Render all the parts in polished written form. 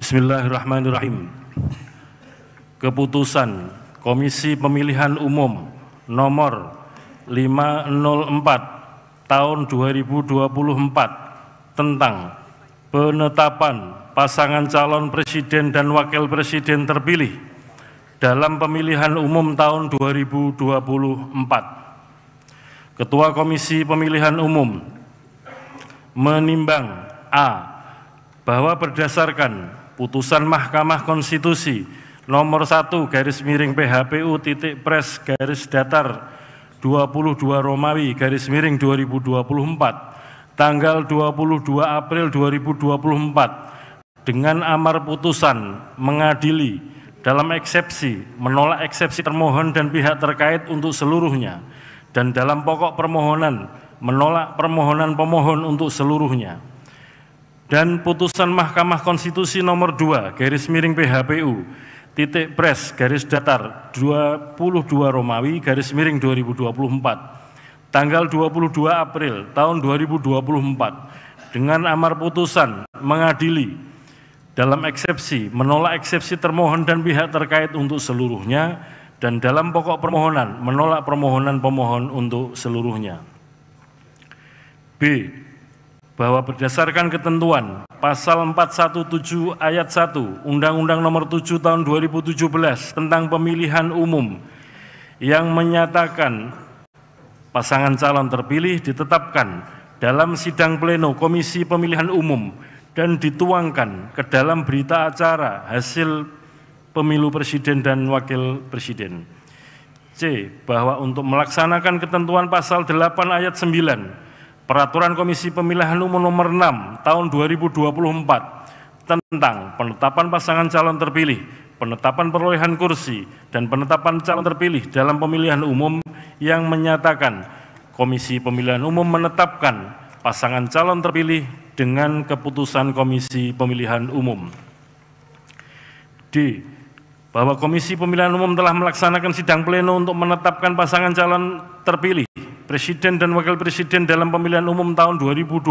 Bismillahirrahmanirrahim. Keputusan Komisi Pemilihan Umum nomor 504 tahun 2024 tentang penetapan pasangan calon presiden dan wakil presiden terpilih dalam pemilihan umum tahun 2024. Ketua Komisi Pemilihan Umum menimbang A. Bahwa berdasarkan putusan Mahkamah Konstitusi nomor 1/Pres/Romawi/2024 tanggal 22 April 2024 dengan amar putusan mengadili dalam eksepsi menolak eksepsi termohon dan pihak terkait untuk seluruhnya dan dalam pokok permohonan menolak permohonan pemohon untuk seluruhnya. Dan putusan Mahkamah Konstitusi nomor 2/Pres/22 Romawi/2024 tanggal 22 April tahun 2024 dengan amar putusan mengadili dalam eksepsi menolak eksepsi termohon dan pihak terkait untuk seluruhnya dan dalam pokok permohonan menolak permohonan pemohon untuk seluruhnya. B. Bahwa berdasarkan ketentuan Pasal 417 Ayat 1 Undang-Undang Nomor 7 Tahun 2017 tentang Pemilihan Umum yang menyatakan pasangan calon terpilih ditetapkan dalam sidang pleno Komisi Pemilihan Umum dan dituangkan ke dalam berita acara hasil pemilu presiden dan wakil presiden. C. Bahwa untuk melaksanakan ketentuan Pasal 8 Ayat 9 Peraturan Komisi Pemilihan Umum nomor 6 tahun 2024 tentang penetapan pasangan calon terpilih, penetapan perolehan kursi, dan penetapan calon terpilih dalam pemilihan umum yang menyatakan Komisi Pemilihan Umum menetapkan pasangan calon terpilih dengan keputusan Komisi Pemilihan Umum. D. Bahwa Komisi Pemilihan Umum telah melaksanakan sidang pleno untuk menetapkan pasangan calon terpilih Presiden dan Wakil Presiden dalam pemilihan umum tahun 2024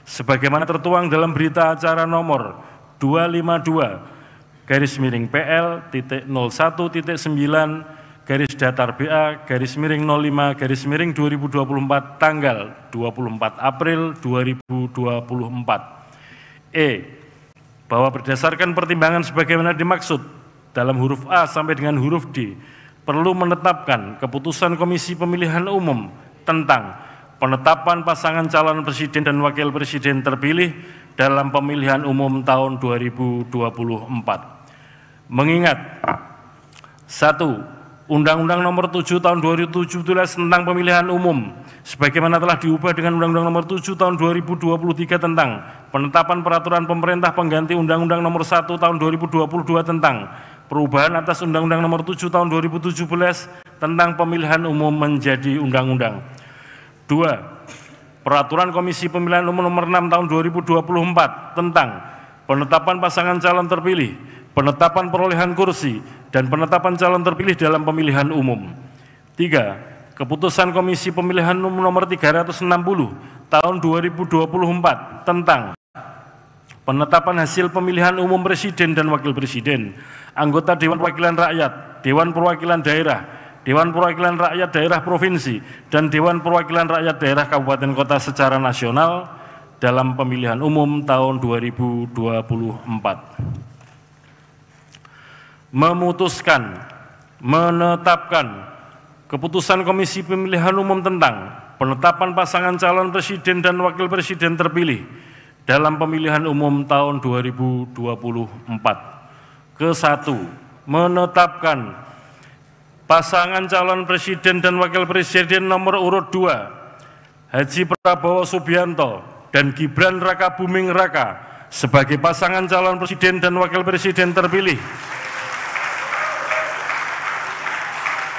sebagaimana tertuang dalam berita acara nomor 252-9-BA/05-2024 tanggal 24 April 2024. E. Bahwa berdasarkan pertimbangan sebagaimana dimaksud dalam huruf A sampai dengan huruf D perlu menetapkan keputusan Komisi Pemilihan Umum tentang penetapan pasangan calon presiden dan wakil presiden terpilih dalam pemilihan umum tahun 2024. Mengingat 1. Undang-Undang Nomor 7 Tahun 2017 tentang Pemilihan Umum sebagaimana telah diubah dengan Undang-Undang Nomor 7 Tahun 2023 tentang penetapan peraturan pemerintah pengganti Undang-Undang Nomor 1 Tahun 2022 tentang perubahan atas Undang-Undang Nomor 7 Tahun 2017 tentang Pemilihan Umum menjadi undang-undang. 2. Peraturan Komisi Pemilihan Umum Nomor 6 Tahun 2024 tentang penetapan pasangan calon terpilih, penetapan perolehan kursi, dan penetapan calon terpilih dalam pemilihan umum. 3. Keputusan Komisi Pemilihan Umum Nomor 360 Tahun 2024 tentang penetapan hasil pemilihan umum presiden dan wakil presiden, anggota Dewan Perwakilan Rakyat, Dewan Perwakilan Daerah, Dewan Perwakilan Rakyat Daerah Provinsi, dan Dewan Perwakilan Rakyat Daerah Kabupaten Kota secara nasional dalam pemilihan umum tahun 2024. Memutuskan, menetapkan keputusan Komisi Pemilihan Umum tentang penetapan pasangan calon presiden dan wakil presiden terpilih dalam pemilihan umum tahun 2024. Ke-1, menetapkan pasangan calon presiden dan wakil presiden nomor urut 2, Haji Prabowo Subianto dan Gibran Rakabuming Raka sebagai pasangan calon presiden dan wakil presiden terpilih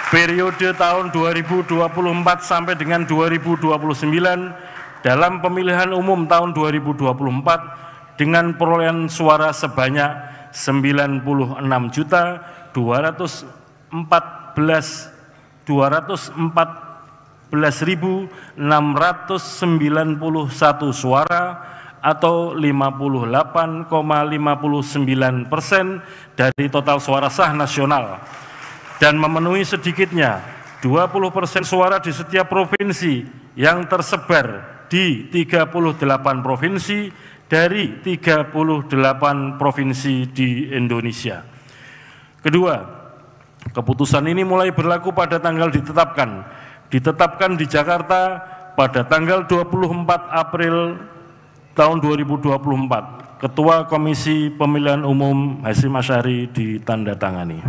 periode tahun 2024 sampai dengan 2029 dalam pemilihan umum tahun 2024 dengan perolehan suara sebanyak 96.214.691 suara atau 58,59% dari total suara sah nasional dan memenuhi sedikitnya 20% suara di setiap provinsi yang tersebar di 38 provinsi dari 38 provinsi di Indonesia. Kedua, keputusan ini mulai berlaku pada tanggal ditetapkan di Jakarta pada tanggal 24 April tahun 2024. Ketua Komisi Pemilihan Umum Hasyim Asyari ditandatangani.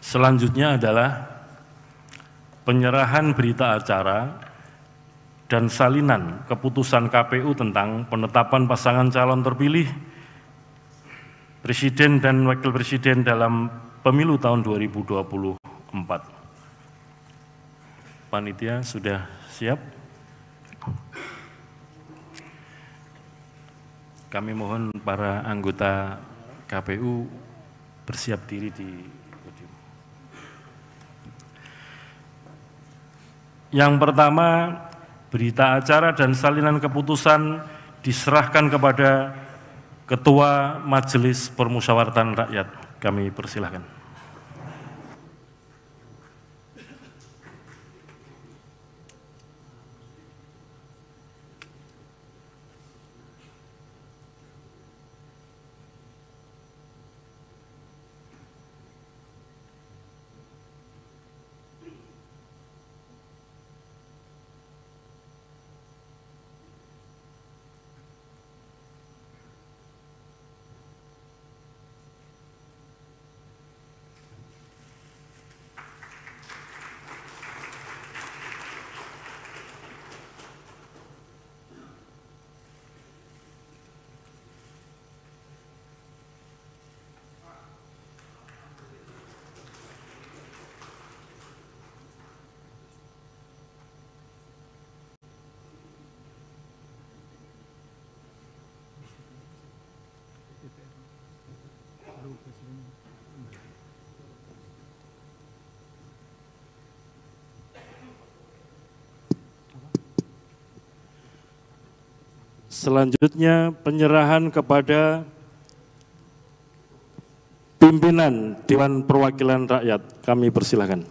Selanjutnya adalah penyerahan berita acara dan salinan keputusan KPU tentang penetapan pasangan calon terpilih Presiden dan Wakil Presiden dalam pemilu tahun 2024. Panitia sudah siap? Kami mohon para anggota KPU bersiap diri di podium. Yang pertama, berita acara dan salinan keputusan diserahkan kepada Ketua Majelis Permusyawaratan Rakyat. Kami persilahkan. Selanjutnya penyerahan kepada pimpinan Dewan Perwakilan Rakyat. Kami persilahkan.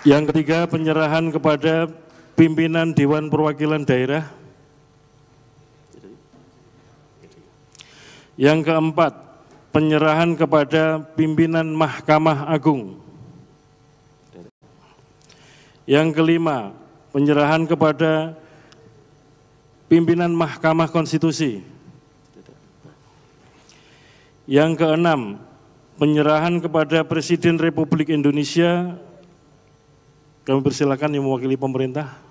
Yang ketiga, penyerahan kepada pimpinan Dewan Perwakilan Daerah. Yang keempat, penyerahan kepada pimpinan Mahkamah Agung. Yang kelima, penyerahan kepada pimpinan Mahkamah Konstitusi. Yang keenam, penyerahan kepada Presiden Republik Indonesia. Kami persilakan yang mewakili pemerintah.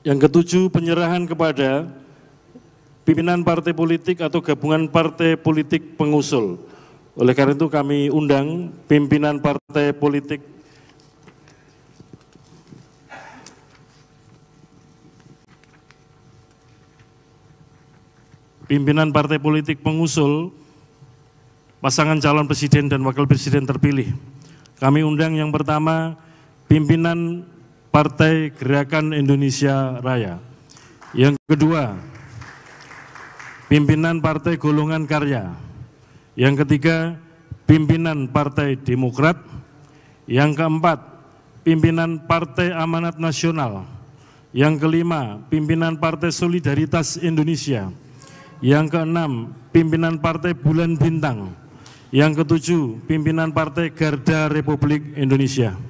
Yang ketujuh, penyerahan kepada pimpinan partai politik atau gabungan partai politik pengusul. Oleh karena itu kami undang pimpinan partai politik pengusul pasangan calon presiden dan wakil presiden terpilih. Kami undang yang pertama pimpinan Partai Gerakan Indonesia Raya. Yang kedua, pimpinan Partai Golongan Karya. Yang ketiga, pimpinan Partai Demokrat. Yang keempat, pimpinan Partai Amanat Nasional. Yang kelima, pimpinan Partai Solidaritas Indonesia. Yang keenam, pimpinan Partai Bulan Bintang. Yang ketujuh, pimpinan Partai Garda Republik Indonesia.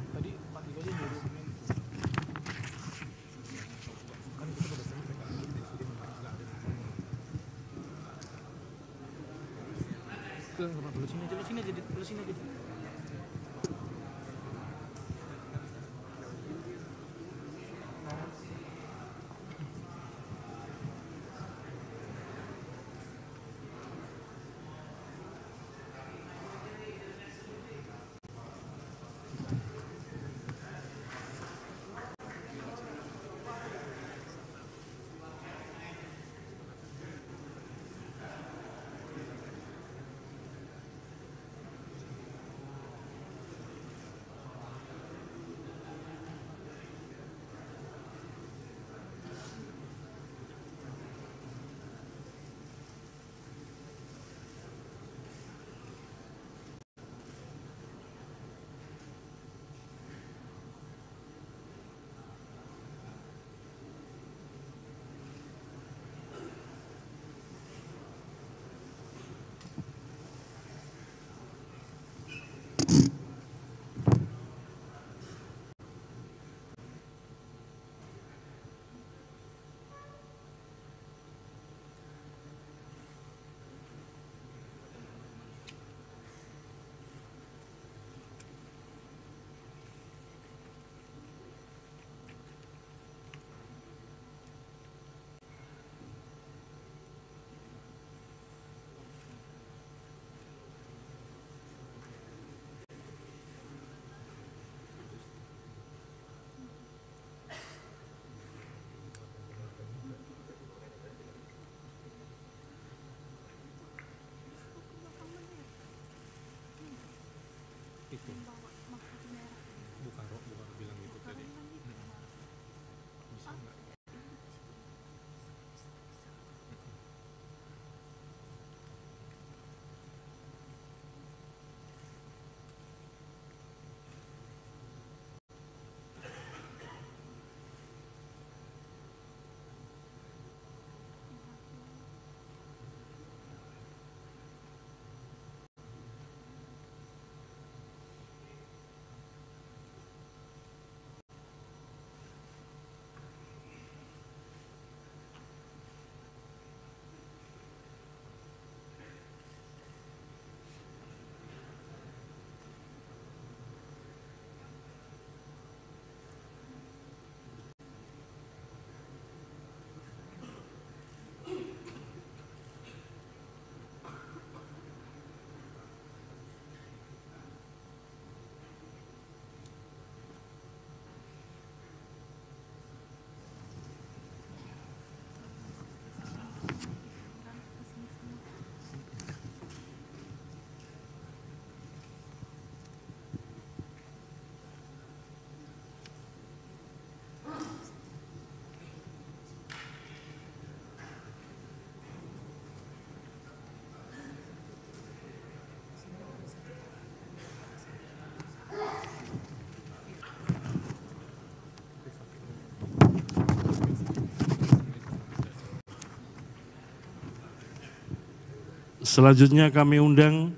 Selanjutnya kami undang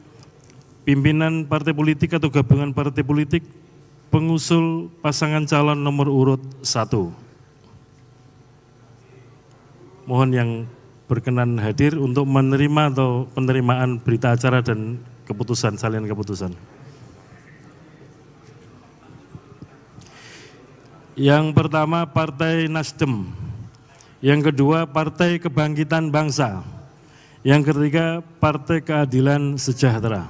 pimpinan partai politik atau gabungan partai politik pengusul pasangan calon nomor urut 1. Mohon yang berkenan hadir untuk menerima atau penerimaan berita acara dan keputusan, salinan keputusan. Yang pertama Partai Nasdem. Yang kedua, Partai Kebangkitan Bangsa. Yang ketiga, Partai Keadilan Sejahtera.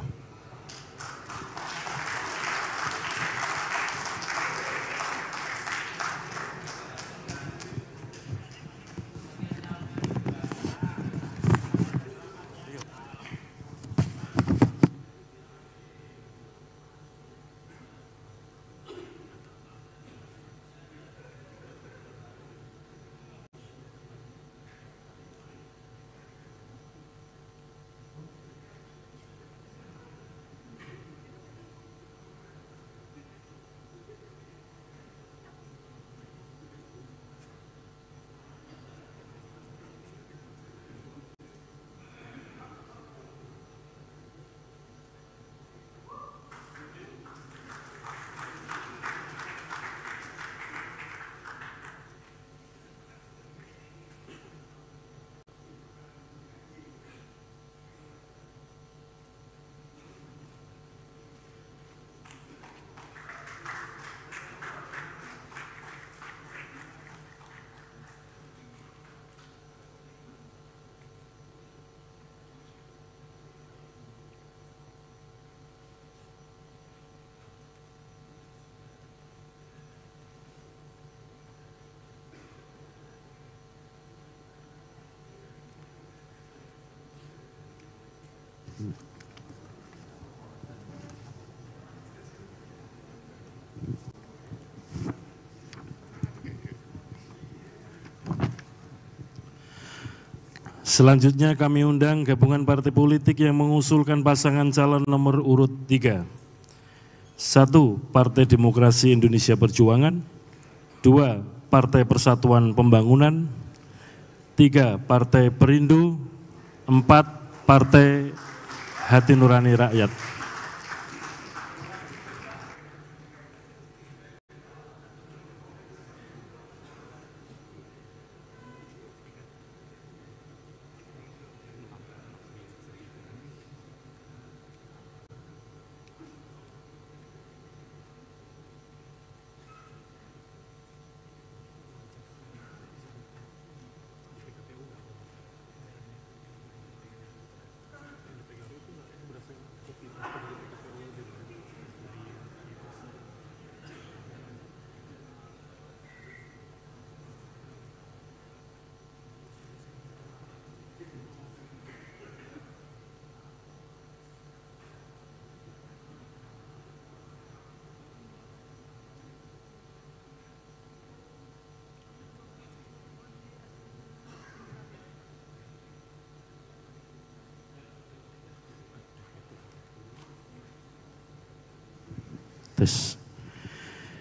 Selanjutnya kami undang gabungan partai politik yang mengusulkan pasangan calon nomor urut 3. 1. Partai Demokrasi Indonesia Perjuangan. 2. Partai Persatuan Pembangunan. 3. Partai Perindo. 4. Partai Hati Nurani Rakyat.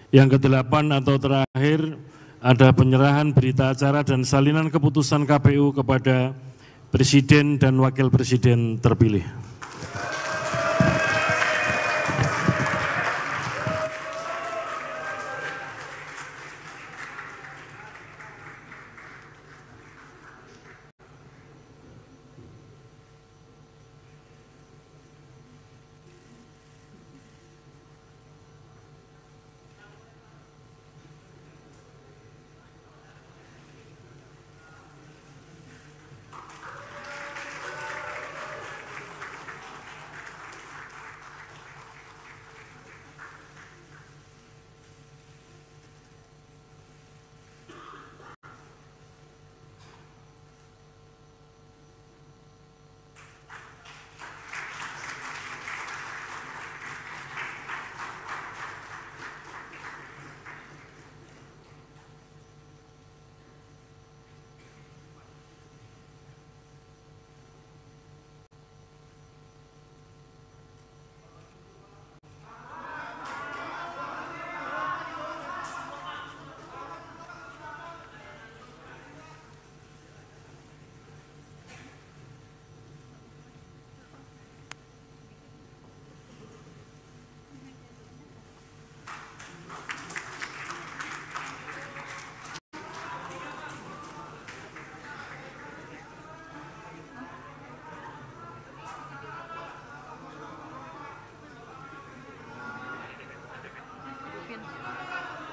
Yang ke-8 atau terakhir ada penyerahan berita acara dan salinan keputusan KPU kepada Presiden dan Wakil Presiden terpilih.